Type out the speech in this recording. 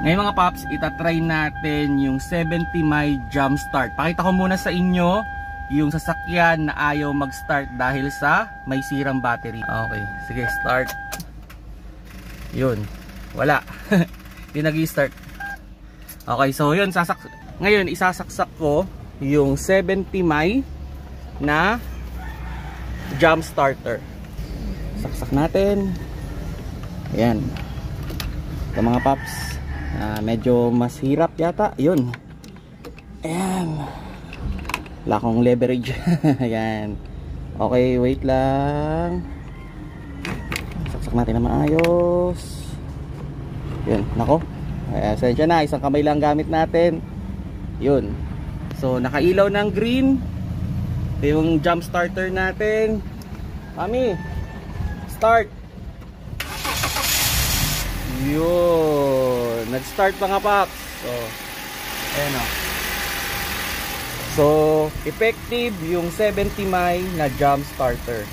Ngayon mga paps, itatry natin yung 70 my jump start. Pakita ko muna sa inyo yung sasakyan na ayaw mag-start dahil sa may sirang battery. Okay, sige, start. Yun, wala. Hindi nag-i-start. Okay, so yun, ngayon isasaksak ko yung 70 my na jump starter. Saksak natin. Ayan. Ito mga paps, medyo mas hirap yata. Yun. Ayan. Wala akong leverage. Ayan. Okay, wait lang. Saksak natin na maayos. Yun, nako. Asensya na, isang kamay lang gamit natin. Yun. So nakailaw ng green. Ito yung jump starter natin. Mami, start. Yun, nag-start mga paps. So ayan o. So effective yung 70 my na jump starter.